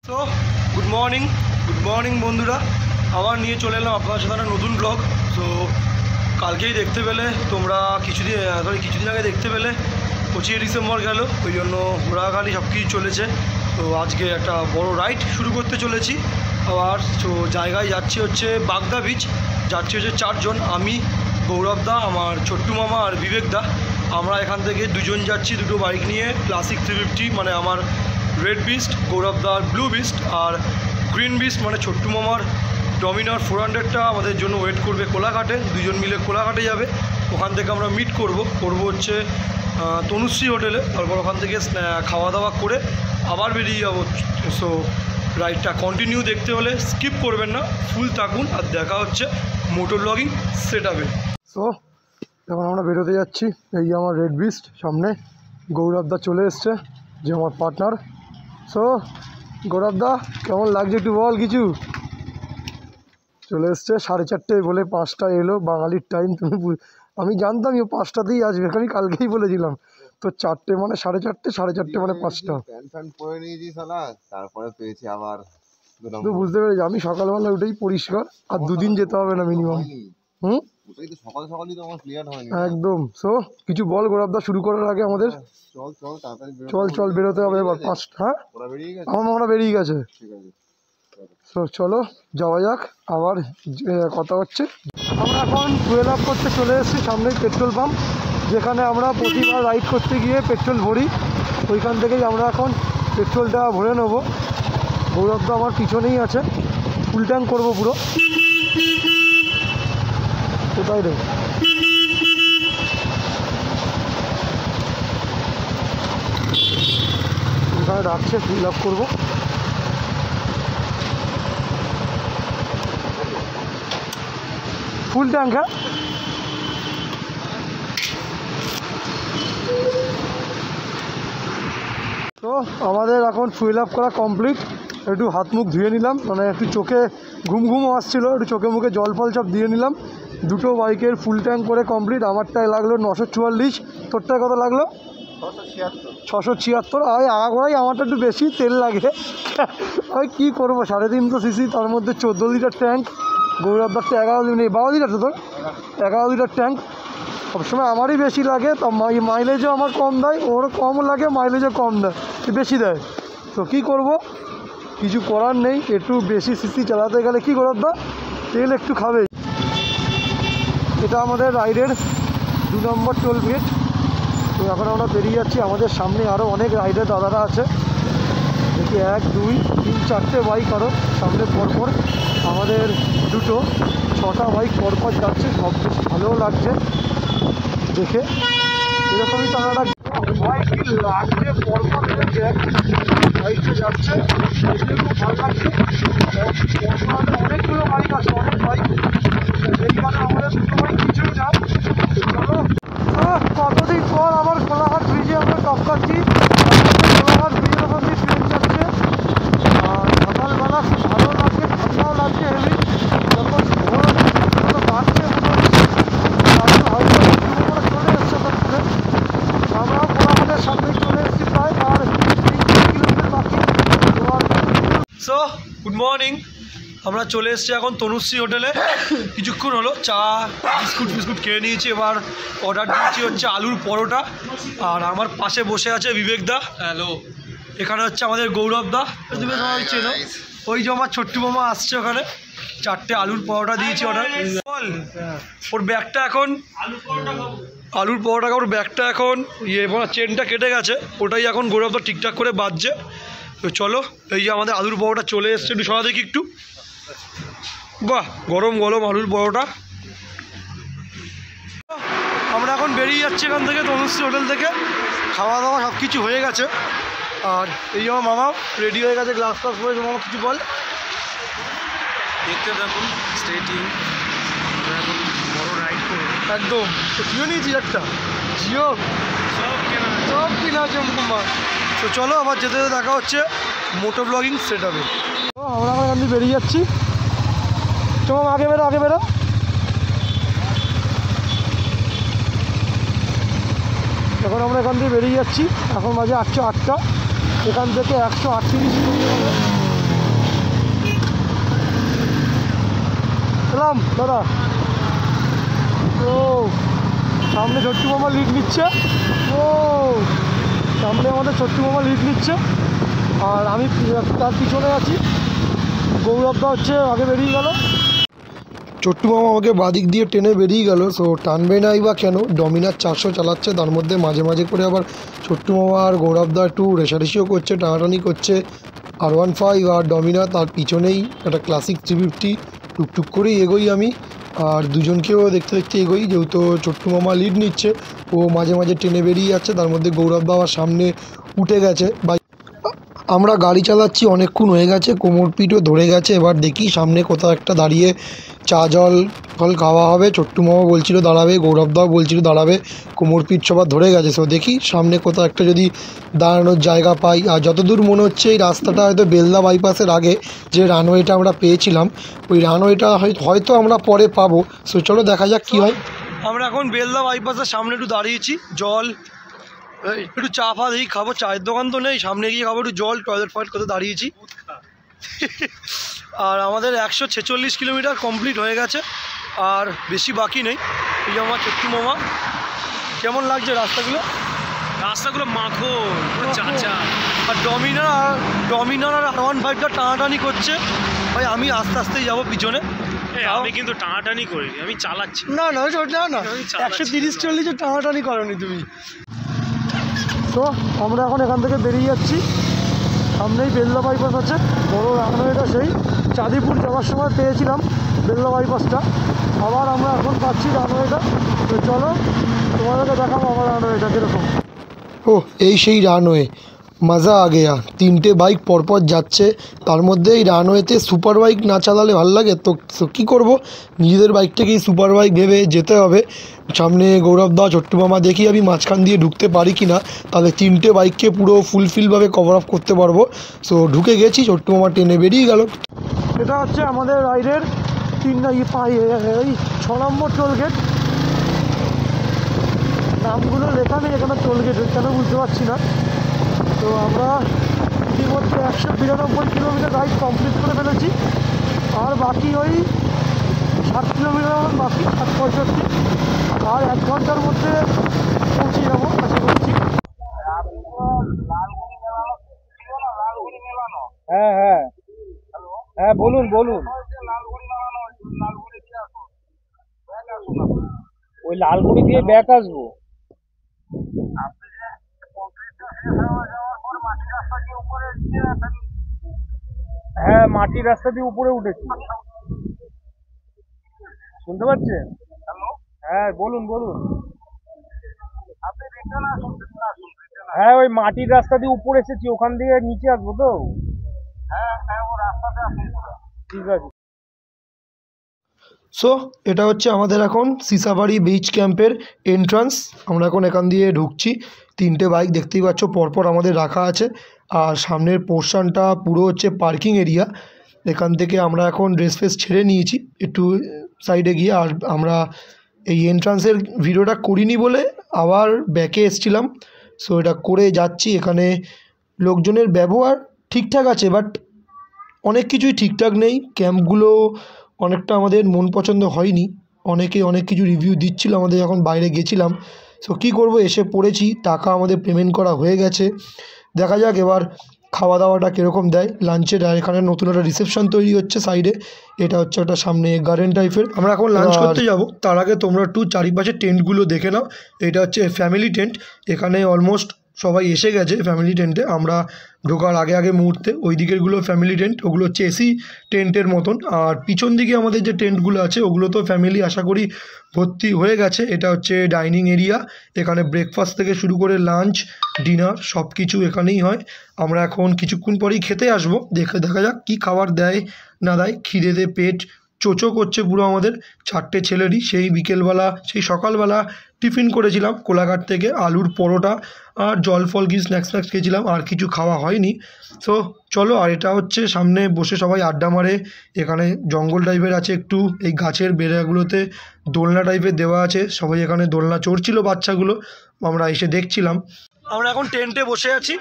তো good morning বন্ধুরা, আবার নিয়ে চলে এলাম আপনার সাথে একটা নতুন ব্লগ। তো কালকেই দেখতে পেলে তোমরা, কিছুদিন আগে দেখতে পেলে 25 ডিসেম্বর গেল, ওই জন্য ঘোরাঘালি সব কিছু চলেছে। তো আজকে একটা বড় রাইড শুরু করতে চলেছি আবার। তো জায়গায় যাচ্ছি হচ্ছে বাগদা বিচ, যাচ্ছি হচ্ছে 4 জন, আমি, গৌরবদা, আমার ছোট্টু মামা আর বিবেকদা। আমরা এখান থেকে দুজন যাচ্ছি দুটো বাইক নিয়ে, ক্লাসিক 350 মানে আমার রেড বিস্ট, গৌরবদার ব্লু বিস্ট, আর গ্রিন বিস্ট মানে ছোট্টু মামার ডমিনার 400টা আমাদের জন্য ওয়েট করবে কোলাঘাটে। দুজন মিলে কোলাঘাটে যাবে, ওখান থেকে আমরা মিট করব হচ্ছে তনুশ্রী হোটেলে। তারপর ওখান থেকে খাওয়া দাওয়া করে আবার বেরিয়ে যাবো। সো রাইডটা কন্টিনিউ দেখতে হলে স্কিপ করবেন না, ফুল থাকুন, আর দেখা হচ্ছে মোটর ব্লগিং সেটআপে। সো এখন আমরা বেরোতে যাচ্ছি। এই আমার রেড বিস্ট, সামনে গৌরবদা চলে এসছে, যে আমার পার্টনার। সো গৌরবদা, কেমন লাগছে একটু বল কিছু। চলে এসছে 4:30 বলে 5টা এলো, বাঙালির টাইম। আমি জানতাম 5টাতেই আসবে, আমি কালকেই বলেছিলাম। তো 4টে মানে 4:30, 4:30 মানে 5টা। তারপরে পেয়েছি আবার। তো বুঝতে পেরেছি, আমি সকালবেলা উঠেই পরিষ্কার, আর দুদিন যেতে হবে না মিনিমাম। একদম। সো কিছু বল গৌরবদা শুরু করার আগে আমাদের। চল বেরোতে হবে এবার 5টা। হ্যাঁ, আমরা বেরিয়ে গেছে। তো চলো যাওয়া যাক, আবার কথা হচ্ছে। আমরা এখন ফুয়েল আপ করতে চলে এসেছি, সামনেই পেট্রোল পাম্প, যেখানে আমরা প্রতিবার রাইড করতে গিয়ে পেট্রোল ভরি। ওইখান থেকেই আমরা এখন পেট্রোলটা ভরে নেবো। গৌরবদা আমার পিছনেই আছে, ফুল ট্যাঙ্ক করবো পুরো। কোথায় রে? এখানে রাখছে, ফুল আপ করবো। Full tank. হ্যাঁ, তো আমাদের এখন ফুয়েল আপ করা কমপ্লিট। একটু হাত মুখ ধুয়ে নিলাম, মানে একটু চোখে ঘুম আসছিলো, একটু চোখে মুখে জল ফল সব দিয়ে নিলাম। দুটো বাইকের ফুল ট্যাঙ্ক করে কমপ্লিট। আমারটায় লাগলো 944, তোরটায় কত লাগলো? 676। ওই আগাগোড়াই আমারটা একটু বেশি তেল লাগে। ওই কী করবো, 350 সিসি, তার মধ্যে 14 লিটার ট্যাঙ্ক। গৌরবদারটা 12 লিটার, তো তোর 11 লিটার ট্যাঙ্ক। সবসময় আমারই বেশি লাগে, তো মাইলেজও আমার কম দেয়, ওরও কম লাগে, মাইলেজও কম দেয়, বেশি দেয়। তো কী করব, কিছু করার নেই। একটু বেশি সিসি চালাতে গেলে কী গৌরবদা, তেল একটু খাবে। এটা আমাদের রাইডের 2 নম্বর টোল গেট। তো এখন আমরা বেরিয়ে যাচ্ছি। আমাদের সামনে আরও অনেক রাইডের দাদারা আছে, দেখি 1, 2, 3, 4টে বাইক আরও সামনে পরপর। আমাদের 6টা বাইক পরপর যাচ্ছে, সব বেশ ভালোও লাগছে দেখে। এরকমই তো আমরা বাইক লাগছে, পরপর বাইকটা যাচ্ছে, খুব ভালো লাগছে। অনেকগুলো বাইক আছে, অনেক বাইক, এইখানে আমাদের 2টো বাইক কিছুই না। চলো, কতদিন পর আবার কোলাঘাট ব্রিজে আমরা টপকাচ্ছি। কোলাঘাট ব্রিজের ওপর দিয়ে ট্রেন যাচ্ছে, আর সকালবেলা খুব ভালো লাগছে, ঠান্ডাও লাগছে হেভি। যখন ভোর বাড়ছে হয়তো চলে এসছে তারপরে। আমরা কোলাঘাটের সামনেই চলে এসেছি প্রায়, আর 3 কিলোমিটার বাকি। সো গুড মর্নিং, আমরা চলে এসেছি এখন তনুশ্রী হোটেলে। কিছুক্ষণ হলো চা বিস্কুট খেয়ে নিয়েছি। এবার অর্ডার দিয়েছি হচ্ছে আলুর পরোটা, আর আমার পাশে বসে আছে বিবেকদা। হ্যালো। এখানে হচ্ছে আমাদের গৌরবদা, তুমি সবাই চেনো। ওই যে আমার ছোট্টু মামা আসছে, ওখানে 4টে আলুর পরোটা দিয়েছি অর্ডার। ওর ব্যাগটা এখন আলুর পরোটা, ওর ব্যাগটা এখন চেনটা কেটে গেছে, ওটাই এখন গৌরবদা ঠিকঠাক করে বাজছে। তো চলো, এই যে আমাদের আলুর পরোটা চলে এসছে, একটু সরা দেখি একটু। বাহ, গরম আলুর পরোটা। আমরা এখন বেরিয়ে যাচ্ছি এখান থেকে, তনুশ্রী হোটেল থেকে। খাওয়া দাওয়া সব কিছু হয়ে গেছে, আর এই আমার মামা রেডি হয়ে গেছে, গ্লাস পরে। মামা কিছু বল। দেখতে থাকুন, স্টে টিউন। এখন বড় রাইড করবো একদম। তো জিও নিয়েছিস একটা? জিও সব কিনা জমকুমার। তো চলো, আবার যেতে যেতে দেখা হচ্ছে মোটর ব্লগিং সেটআপে। তো আমরা এখান থেকে বেরিয়ে যাচ্ছি। চলো আগে বেরো। এখন আমরা এখান থেকে বেরিয়ে যাচ্ছি। এখন বাজে 8:08। এখান থেকে 138 কিলোমিটার হবে। দিলাম দাদা। ও সামনে ছোট্টু মামা লিড নিচ্ছে। ও সামনে আমাদের ছোট্টু মামা লিড নিচ্ছে, আর আমি তার পিছনে আছি। গৌরবদা হচ্ছে আগে বেরিয়ে গেল। ছোট্টু মামা আমাকে বাদিক দিয়ে টেনে বেরিয়ে গেল। সো টানবে নাই বা কেন, ডমিনার 400 চালাচ্ছে, তার মধ্যে মাঝে মাঝে করে আবার ছোট্টু মামা আর গৌরবদা একটু রেশারেশিও করছে, টানাটানি করছে। R15 আর ডমিনার, তার পিছনেই একটা ক্লাসিক 350। টুকটুক করেই এগোই আমি, আর দুজনকেও দেখতে দেখতে এগোই, যেহেতু ছোট্টু মামা লিড নিচ্ছে। ও মাঝে মাঝে টেনে বেরিয়ে যাচ্ছে, তার মধ্যে গৌরবদা আবার সামনে উঠে গেছে। আমরা গাড়ি চালাচ্ছি অনেকক্ষণ হয়ে গেছে, কোমর পিঠও ধরে গেছে। এবার দেখি সামনে কোথাও একটা দাঁড়িয়ে চা জল ফল খাওয়া হবে। ছোট্টু মামা বলছিল দাঁড়াবে, গৌরবদাও বলছিল দাঁড়াবে, কোমর পিঠ সবার ধরে গেছে। সো দেখি সামনে কোথাও একটা যদি দাঁড়ানোর জায়গা পাই। আর যতদূর মনে হচ্ছে এই রাস্তাটা হয়তো বেলদা বাইপাসের আগে যে রানওয়েটা আমরা পেয়েছিলাম, ওই রানওয়েটা হয়তো আমরা পরে পাবো। সো চলো দেখা যাক কী হয়। আমরা এখন বেলদা বাইপাসের সামনে একটু দাঁড়িয়েছি, জল একটু চা ফা দেখি খাবো। চায়ের দোকান তো নেই, সামনে গিয়ে খাবো একটু জল, টয়লেট ফয়েট করতে দাঁড়িয়েছি। আর আমাদের 146 কিলোমিটার কমপ্লিট হয়ে গেছে, আর বেশি বাকি নেই। এই যে আমার ছোট্টু মামা, কেমন লাগছে রাস্তাগুলো? রাস্তাগুলো মাখন পুরো চাচা। আর ডমিনার আর R15টা টানাটানি করছে। ভাই আমি আস্তে আস্তেই যাবো পিছনে। আমি কিন্তু টানাটানি করিনি, আমি চালাচ্ছি। না 130-40 টানাটানি করনি তুমি। তো আমরা এখন এখান থেকে বেরিয়ে যাচ্ছি। সামনেই বেলদা বাইপাস আছে, বড় রানওয়েটা সেই চাঁদিপুর যাওয়ার সময় পেয়েছিলাম বেলদা বাইপাসটা, আবার আমরা এখন পাচ্ছি রানওয়েটা। তো চলো তোমাদেরকে দেখাবো আমার রানওয়েটা কীরকম। ও এই সেই রানওয়ে, মজা আ গেয়া। 3টে বাইক পরপর যাচ্ছে, তার মধ্যে এই রানওয়েতে সুপার বাইক না চালালে ভালো লাগে তো। কী করবো, নিজেদের বাইকটাকেই সুপার বাইক ভেবে যেতে হবে। সামনে গৌরবদা, ছোট্টু মামা, দেখি আমি মাঝখান দিয়ে ঢুকতে পারি কি না, তাহলে 3টে বাইককে পুরো ফুলফিলভাবে কভার আপ করতে পারবো। সো ঢুকে গেছি, ছোট্টু মামা টেনে বেরিয়ে গেল। এটা হচ্ছে আমাদের রাইডের 6 নম্বর টোলগেট। নামগুলো লেখা নেই এখানে টোলগেট, কেন বুঝতে পারছি না। তো আমরা ইতিমধ্যে 192 কিলোমিটার রাইড কমপ্লিট করে ফেলেছি, আর বাকি ওই 7 কিলোমিটার বাকি, 65, আর 1 ঘন্টার মধ্যে পৌঁছে যাবো আশা করছি। হ্যাঁ হ্যাঁ হ্যাঁ, বলুন বলুন। ওই লালগুড়ি দিয়ে ব্যাক আসবো। হ্যাঁ, মাটির রাস্তা দিয়ে উপরে উঠেছি, শুনতে পাচ্ছেন? হ্যাঁ বলুন বলুন। হ্যাঁ, ওই মাটির রাস্তা দিয়ে উপরে এসেছি, ওখান দিয়ে নিচে আসবো তো। ঠিক আছে। সো এটা হচ্ছে আমাদের এখন সিসাবাড়ি বিচ ক্যাম্পের এন্ট্রান্স। আমরা এখন এখান দিয়ে ঢুকছি। 3টে বাইক দেখতেই পাচ্ছ পরপর আমাদের রাখা আছে, আর সামনের পোর্শনটা পুরো হচ্ছে পার্কিং এরিয়া। এখান থেকে আমরা এখন ড্রেস ফ্রেস ছেড়ে নিয়েছি একটু সাইডে গিয়ে, আর আমরা এই এন্ট্রান্সের ভিডিওটা করিনি বলে আবার ব্যাকে এসছিলাম। সো এটা করে যাচ্ছি। এখানে লোকজনের ব্যবহার ঠিকঠাক আছে, বাট অনেক কিছুই ঠিকঠাক নেই। ক্যাম্পগুলো অনেকটা আমাদের মন পছন্দ হয়নি। অনেকে অনেক কিছু রিভিউ দিচ্ছিল আমাদের যখন বাইরে গেছিলাম। সো কী করবো, এসে পড়েছি, টাকা আমাদের পেমেন্ট করা হয়ে গেছে। দেখা যাক এবার খাওয়া দাওয়াটা কীরকম দেয় লাঞ্চের। আর এখানে নতুন একটা রিসেপশন তৈরি হচ্ছে সাইডে, এটা হচ্ছে একটা সামনে গার্ডেন টাইপের। আমরা এখন লাঞ্চ করতে যাব, তার আগে তোমরা একটু চারিপাশে টেন্টগুলো দেখে নাও। এটা হচ্ছে ফ্যামিলি টেন্ট, এখানে অলমোস্ট সবাই এসে গেছে ফ্যামিলি টেন্টে। আমরা ঢোকার আগে আগে মুহূর্তে ওই দিকেরগুলো ফ্যামিলি টেন্ট, ওগুলো হচ্ছে এসি টেন্টের মতন। আর পিছন দিকে আমাদের যে টেন্টগুলো আছে ওগুলো তো ফ্যামিলি আশা করি ভর্তি হয়ে গেছে। এটা হচ্ছে ডাইনিং এরিয়া, এখানে ব্রেকফাস্ট থেকে শুরু করে লাঞ্চ ডিনার সব কিছু এখানেই হয়। আমরা এখন কিছুক্ষণ পরেই খেতে আসবো, দেখা যাক কী খাবার দেয় না দেয়। খিদেতে পেট চোচো করছে পুরো আমাদের 4টে ছেলেরই। সেই সকালবেলা টিফিন করেছিলাম কোলাঘাট থেকে, আলুর পরোটা আর জল ফল কি স্ন্যাক্স খেয়েছিলাম, আর কিছু খাওয়া হয়নি। সো চলো, আর এটা হচ্ছে সামনে বসে সবাই আড্ডা মারে। এখানে জঙ্গল টাইপের আছে একটু, এই গাছের বেড়াগুলোতে দোলনা টাইপের দেওয়া আছে, সবাই এখানে দোলনা চড়ছিল বাচ্চাগুলো, আমরা এসে দেখছিলাম। আমরা এখন টেন্টে বসে আছি।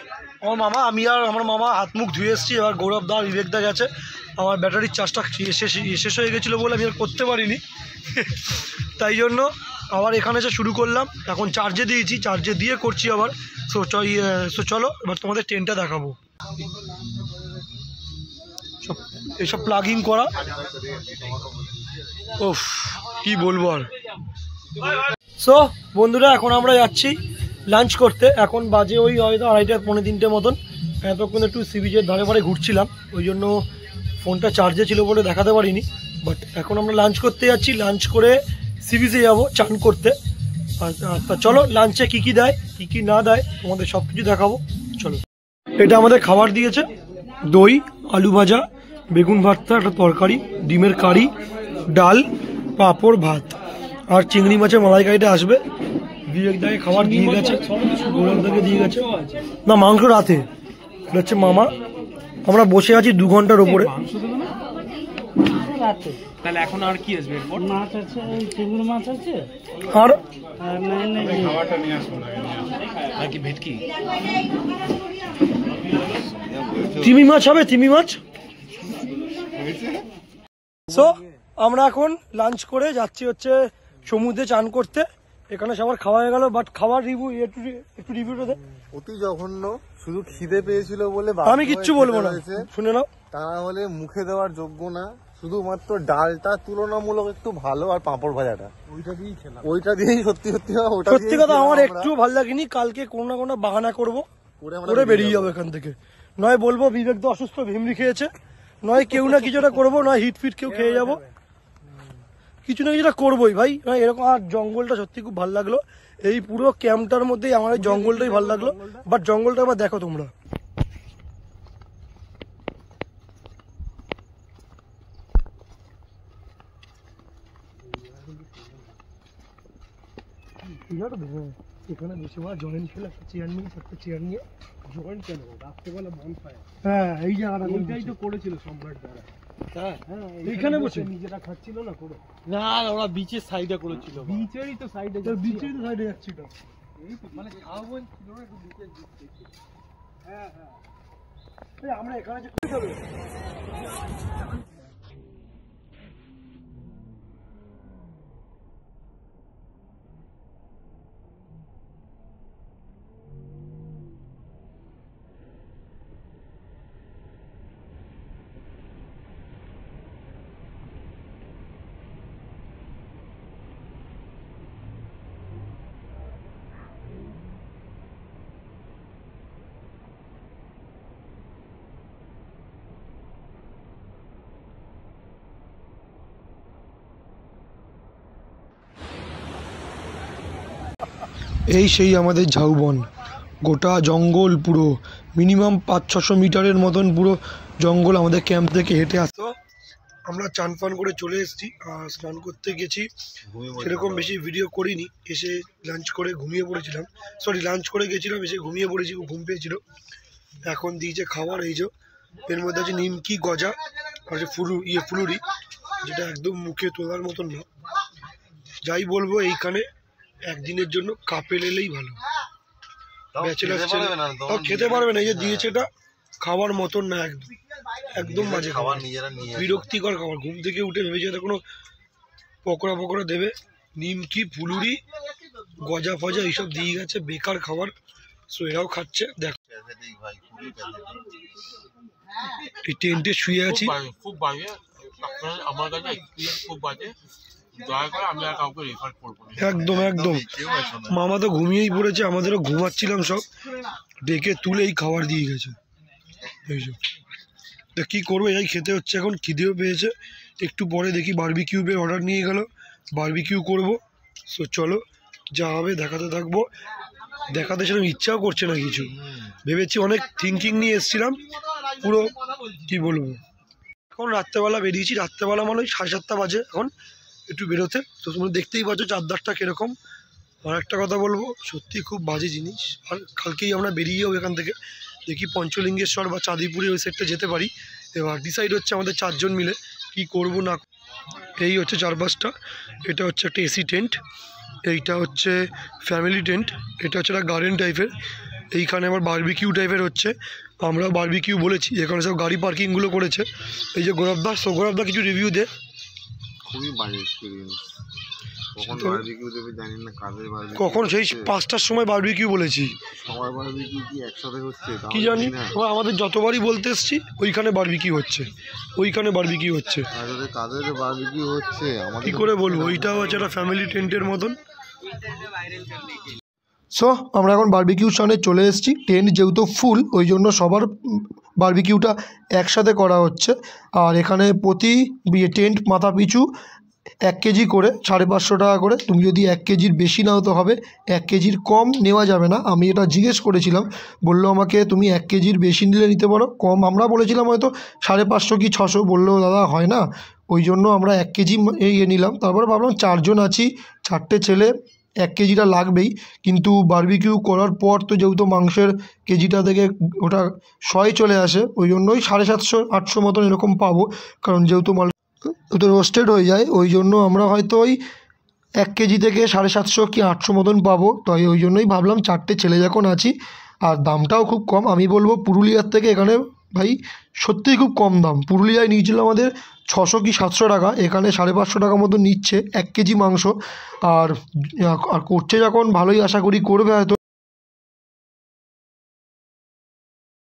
আমার মামা, আমি আর আমার মামা হাত মুখ ধুয়ে এসেছি। এবার গৌরবদা বিবেকদা গেছে আমার ব্যাটারির চার্জটা শেষ হয়ে গেছিলো বলে আমি আর করতে পারিনি তাই জন্য আবার এখানে এসে শুরু করলাম। এখন চার্জে দিয়েছি, চার্জে দিয়ে করছি আবার। সো চলো এবার তোমাদের ট্রেনটা দেখাবো। এসব প্লাগিং করা, ওফ কি বলবো আর। সো বন্ধুরা এখন আমরা যাচ্ছি লাঞ্চ করতে। এখন বাজে ওই হয়তো 2:30 পৌনে 3টে মতন। এতক্ষণ একটু সি বিচের ধারে ধারে ঘুরছিলাম, ওই জন্য ফোনটা চার্জে ছিল বলে দেখাতে পারিনি। বাট এখন আমরা লাঞ্চ করতে যাচ্ছি, লাঞ্চ করে সি বিচে যাবো চান করতে। তা চলো লাঞ্চে কী কী দেয় কী কী না দেয় তোমাদের সব কিছু দেখাবো, চলো। এটা আমাদের খাবার দিয়েছে, দই, আলু ভাজা, বেগুন ভর্তা, একটা তরকারি, ডিমের কারি, ডাল, পাঁপড়, ভাত আর চিংড়ি মাছের মালাইকারিটা আসবে। বিবেকদাকে খাবার দিয়ে গেছে, গৌরবদাকে দিয়ে গেছে। না মাংস রাতে, এটা হচ্ছে মামা। আমরা বসে আছি 2 ঘন্টার ওপরে। তাহলে এখন আর কি আসবে? মাছ আছে, চিংড়ি মাছ আছে আর খাবারটা নিয়ে আসুন আর কি ভেটকি তিমি মাছ হবে, তিমি মাছ। সো আমরা এখন লাঞ্চ করে যাচ্ছি হচ্ছে সমুদ্রে চান করতে। এখানে সবার খাওয়া হয়ে গেল, বাট খাওয়ার রিভিউ একটু রিভিউটা দে। অতি জঘন্য, শুধু খিদে পেয়েছিল বলে আমি কিচ্ছু বলবো না, শুনে নাও। তা না হলে মুখে দেওয়ার যোগ্য না। শুধুমাত্র ডালটা তুলনামূলক একটু ভালো, আর পাঁপড় ভাজাটা ওইটা দিয়েই সত্যি সত্যি কথা আমার একটু ভালো লাগেনি। কালকে কোনো না কোনো বাহানা করবো, করে বেরিয়ে যাবো এখান থেকে। নয় বলবো বিবেক তো অসুস্থ, ভিমরি খেয়েছে, নয় কেউ না কিছুটা করবো, নয় হিট ফিট কেউ খেয়ে যাবো, কিছু না কিছুটা করবোই ভাই। নয় এরকম। আর জঙ্গলটা সত্যি খুব ভালো লাগলো, এই পুরো ক্যাম্পটার মধ্যেই আমার এই জঙ্গলটাই ভালো লাগলো। বাট জঙ্গলটা আবার দেখো তোমরা, এখানে বসে জয়েন্ট খেলে একটা চেয়ার নিয়ে, একটা চেয়ার নিয়ে জয়েন্ট কেন রাত্রেবেলা বনফায়ার। হ্যাঁ এই জায়গাটা ওইটাই তো করেছিল সম্রাট দ্বারা। হ্যাঁ এইখানে বসে নিজেরা খাচ্ছিল না করে। না ওরা বিচের সাইডে করেছিল, বিচেরই তো সাইডে, বিচেরই তো সাইডে যাচ্ছিল। মানে খাওয়া ছিল না, একটু বিচের দিক থেকে। হ্যাঁ হ্যাঁ আমরা এখানে যে যাবে এই সেই আমাদের ঝাউবন, গোটা জঙ্গল, পুরো মিনিমাম 500-600 মিটারের মতন পুরো জঙ্গল আমাদের ক্যাম্প থেকে হেঁটে আসতো। আমরা চান ফান করে চলে এসেছি, স্নান করতে গেছি, সেরকম বেশি ভিডিও করিনি। এসে লাঞ্চ করে ঘুমিয়ে পড়েছিলাম, লাঞ্চ করে গেছিলাম, এসে ঘুমিয়ে পড়েছি, ঘুম পেয়েছিল। এখন দিয়েছে খাবার, এই যে এর মধ্যে আছে নিমকি, গজা আর ফুলুরি, যেটা একদম মুখে তোলার মতন না। যাই বলবো এইখানে একদিনের জন্য কাপেল এলেই ভালো, ব্যাচেলার তাও খেতে পারবে না। এই যে দিয়েছে এটা খাওয়ার মতন না, একদম বাজে খাবার, বিরক্তিকর খাবার। ঘুম থেকে উঠে ভেবেছে এটা কোনো পকোড়া দেবে, নিমকি, ফুলুরি, গজা ফজা এইসব দিয়ে গেছে, বেকার খাবার। সো এরাও খাচ্ছে। দেখ এই টেন্টে শুয়ে আছি, খুব বাজে আমার কাছে, খুব বাজে। দয়া করে আমি আর কাউকে রেফার করবো না। একদম একদম। মামা তো ঘুমিয়েই পড়েছে, আমাদেরও ঘুমাচ্ছিলাম সব, ডেকে তুলেই খাবার দিয়ে গেছে। এইসব তা কী করবো, এই খেতে হচ্ছে। এখন খিদেও পেয়েছে, একটু পরে দেখি বারবিকিউবের অর্ডার নিয়ে গেল, বারবিকিউ করবো। সো চলো যা হবে দেখাতে থাকবো। দেখাতে সেরকম ইচ্ছাও করছে না কিছু, ভেবেছি অনেক থিঙ্কিং নিয়ে এসেছিলাম, পুরো কি বলবো। এখন রাত্রেবেলা বেরিয়েছি, রাত্রেবেলা মানে ওই 7:30 বাজে এখন একটু বেরোতে। তো তোমরা দেখতেই পাচ্ছ চারদারটা কীরকম। আর একটা কথা বলবো, সত্যি খুব বাজে জিনিস। আর কালকেই আমরা বেরিয়ে যাবো এখান থেকে, দেখি পঞ্চলিঙ্গেশ্বর বা চাঁদিপুরে ওই সাইডটা যেতে পারি। এবার ডিসাইড হচ্ছে আমাদের 4 জন মিলে কি করব না। এই হচ্ছে চারপাশটা, এটা হচ্ছে একটা এসি টেন্ট, এইটা হচ্ছে ফ্যামিলি টেন্ট, এটা হচ্ছে একটা গার্ডেন টাইপের, এইখানে আবার বারবিকিউ টাইপের হচ্ছে, আমরা বারবিকিউ বলেছি, এখানে সব গাড়ি পার্কিংগুলো করেছে। এই যে গৌরবদা, সো গৌরবদা কিছু রিভিউ দে। খুবই বাজে এক্সপিরিয়েন্স। কখন বারবিকিউ দেবে জানি না, কাদের বারবিকিউ, কখন সেই 5টার সময় বারবিকিউ বলেছি, সবার বারবিকিউ কি একসাথে হচ্ছে কি জানি। এবার আমাদের যতবারই বলতে এসছি ওইখানে বারবিকিউ হচ্ছে, ওইখানে বারবিকিউ হচ্ছে, আসলে কাদের বারবিকিউ হচ্ছে আমাদের কী করে বলবো। ওইটাও হচ্ছে একটা ফ্যামিলি টেন্টের মতন। সো আমরা এখন বারবিকিউ স্থানে চলে এসেছি। টেন্ট যেহেতু ফুল, ওই জন্য সবার বারবিকিউটা একসাথে করা হচ্ছে। আর এখানে প্রতি টেন্ট মাথা পিছু 1 কেজি করে 550 টাকা করে। তুমি যদি 1 কেজির বেশি নাও তো হবে, 1 কেজির কম নেওয়া যাবে না। আমি এটা জিজ্ঞেস করেছিলাম, বললো আমাকে তুমি 1 কেজির বেশি নিলে নিতে পারো, কম আমরা বলেছিলাম হয়তো 550 কি 600, বললো দাদা হয় না, ওই জন্য আমরা 1 কেজি নিলাম। তারপরে ভাবলাম 4 জন আছি, 4টে ছেলে, 1 কেজিটা লাগবেই। কিন্তু বারবিকিউ করার পর তো যেহেতু মাংসের কেজিটা থেকে ওটা 100 চলে আসে, ওই জন্যই 750-800 মতন এরকম পাবো। কারণ যেহেতু মাল তো রোস্টেড হয়ে যায়, ওই জন্য আমরা হয়তো ওই 1 কেজি থেকে 750 কি 800 মতন পাবো। তাই ওই জন্যই ভাবলাম 4টে ছেলে যখন আছি, আর দামটাও খুব কম। আমি বলবো পুরুলিয়ার থেকে এখানে ভাই সত্যিই খুব কম দাম। পুরুলিয়ায় নিয়েছিল আমাদের 600 কি 700 টাকা, এখানে 550 টাকা মতো নিচ্ছে 1 কেজি মাংস। আর করছে যখন ভালোই আশা করি করবে হয়তো,